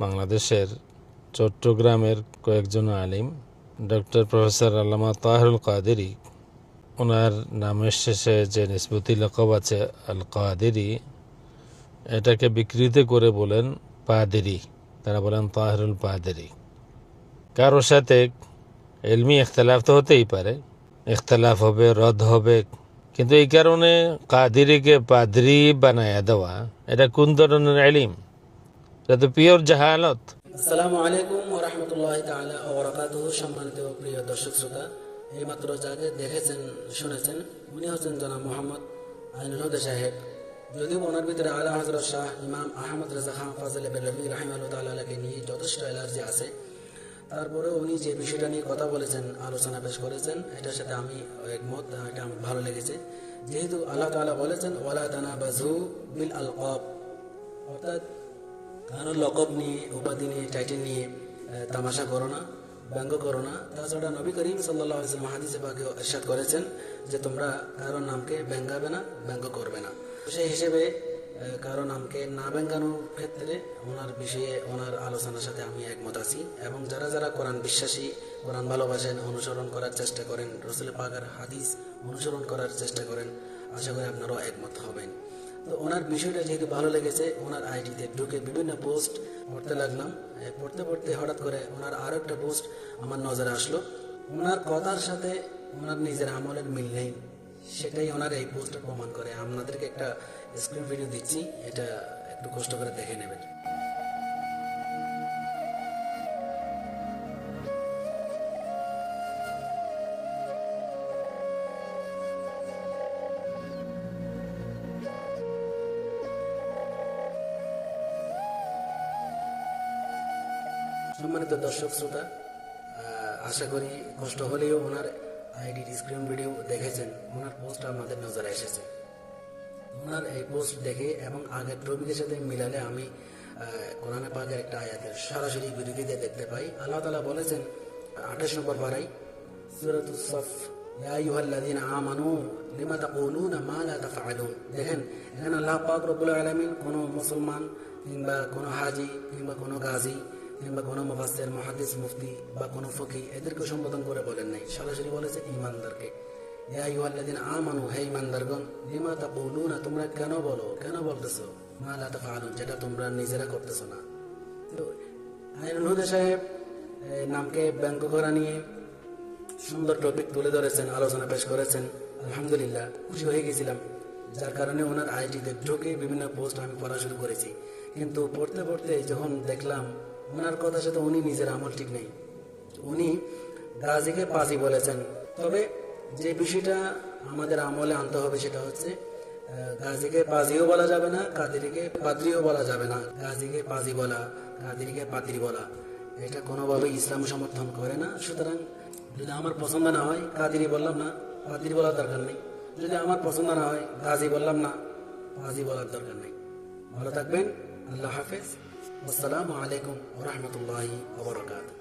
বাংলাদেশের চট্টগ্রামের কয়েকজন আলিম ডক্টর প্রফেসর আল্লামা তাহেরুল কাদেরী, ওনার নামের শেষে যে নিসবতি লকব আছে আল কাদেরী, এটাকে বিকৃত করে বলেন পাদেরী। তারা বলেন তাহেরুল পাদেরী। কারোর সাথে এলমি ইখতলাফ তো হতেই পারে, ইখতলাফ হবে, রদ হবে, কিন্তু এই কারণে কাদেরীকে পাদরি বানায়া দেওয়া, এটা কোন ধরনের ইলম? এটা তো পিওর জাহালত। আসসালামু আলাইকুম ওয়া রাহমাতুল্লাহি তাআলা ওয়া বারাকাতুহু। সম্মানিত প্রিয় দর্শক শ্রোতা, এইমাত্র যাকে দেখেছেন শুনেছেন উনি হচ্ছেন জনাব মোহাম্মদ আইনুল হুদা সাহেব। যদিও ওনার ভিতরে আলা হযরত শাহ ইমাম আহমদ রেজা খান ফাজল বেরলভী রাহিমাহুল্লাহ তাআলাকে নিয়ে যথেষ্ট অ্যালার্জি আছে, তারপরে উনি যে বিষয়টা নিয়ে কথা বলেছেন, আলোচনা পেশ করেছেন, এটার সাথে আমি একমত। এটা আমার ভালো লেগেছে, যেহেতু আল্লাহ তাআলা বলেছেন ওয়ালা তানাবাজু বিল আলকাব, অর্থাৎ কারো লকব নিয়ে, উপাধি নিয়ে, টাইটেল নিয়ে তামাশা করো না, ব্যঙ্গ করো না। তাছাড়া নবী করিম সাল্লাল্লাহু আলাইহি ওয়াসাল্লাম হাদিসে পাকে ইরশাদ করেছেন যে তোমরা কারো নামকে ব্যঙ্গাবে না, ব্যঙ্গ করবে না। সেই হিসেবে কারো নামকে না ব্যঙ্গানোর ক্ষেত্রে ওনার বিষয়ে, ওনার আলোচনার সাথে আমি একমত আছি। এবং যারা যারা কোরআন বিশ্বাসী, কোরআন ভালোবাসেন, অনুসরণ করার চেষ্টা করেন, রাসূল পাকের হাদিস অনুসরণ করার চেষ্টা করেন, আশা করি আপনারাও একমত হবেন। তো ওনার বিষয়টা যেহেতু ভালো লেগেছে, ওনার আইডিতে ঢুকে বিভিন্ন পোস্ট পড়তে লাগলাম। পড়তে পড়তে হঠাৎ করে ওনার আরও একটা পোস্ট আমার নজরে আসলো। ওনার কথার সাথে ওনার নিজের আমলের মিল নেই, সেটাই ওনার এই পোস্টটা প্রমাণ করে। আপনাদেরকে একটা স্ক্রিন ভিডিও দিচ্ছি, এটা একটু কষ্ট করে দেখে নেবেন। সম্মানিত দর্শক শ্রোতা, আশা করি কষ্ট হলেও ওনার আইডির স্ক্রিন ভিডিও দেখেছেন, ওনার পোস্ট আমাদের নজরে এসেছে। ওনার এই পোস্ট দেখে এবং আগের টপিকের সাথে মিলালে আমি কোরআনে পাকের একটা আয়াতের সরাসরি বিরোধিতা দেখতে পাই। আল্লাহ তাআলা বলেছেন 28 নম্বর পারায় সূরাতুস সাফ, ইয়া আইয়ুহাল্লাযীনা আমানু লিমা তাকুলুনা মা লা তাফআলুন। দেখেন, এখানে আল্লাহ পাক রব্বুল আলামিন কোনো মুসলমান কিংবা কোনো হাজি কিংবা কোনো গাজী কিংবা কোনো মুফাসসির, মুহাদ্দিস, মুফতি বা কোনো ফকিহ এদেরকে সম্বোধন করে বলেন নাই, সরাসরি বলেছে ইমানদারকে। ইয়া আইয়ুহাল্লাযীনা আমানু, হে ইমানদারগণ, লিমা তাকুলুনা, তোমরা কেন বলো, কেন বলতেছো, মা লা তাফআলুন, যেটা তোমরা নিজেরা করতেছো না। তো আইনুল হুদা সাহেব নামকে ব্যঙ্গ করা নিয়ে সুন্দর টপিক তুলে ধরেছেন, আলোচনা পেশ করেছেন। আলহামদুলিল্লাহ, খুশি হয়ে গেছিলাম, যার কারণে ওনার আইডিতে ঢুকে বিভিন্ন পোস্ট আমি পড়া শুরু করেছি। কিন্তু পড়তে পড়তে যখন দেখলাম ওনার কথার সাথে উনি নিজের আমল ঠিক নেই, উনি গাজীকে পাজি বলেছেন। তবে যে বিষয়টা আমাদের আমলে আনতে হবে সেটা হচ্ছে গাজীকে পাজিও বলা যাবে না, কাদেরীকে পাদ্রিও বলা যাবে না। গাজীকে পাজি বলা, কাদেরীকে পাদ্রি বলা, এটা কোনোভাবেই ইসলাম সমর্থন করে না। সুতরাং যদি আমার পছন্দ না হয় কাদেরী বললাম না, পাদ্রি বলার দরকার নেই। যদি আমার পছন্দ না হয় গাজী বললাম না, পাজি বলার দরকার নেই। ভালো থাকবেন, আল্লাহ হাফেজ, আসসালামু আলাইকুম ওয়া রাহমাতুল্লাহি ওয়া বারাকাতুহু।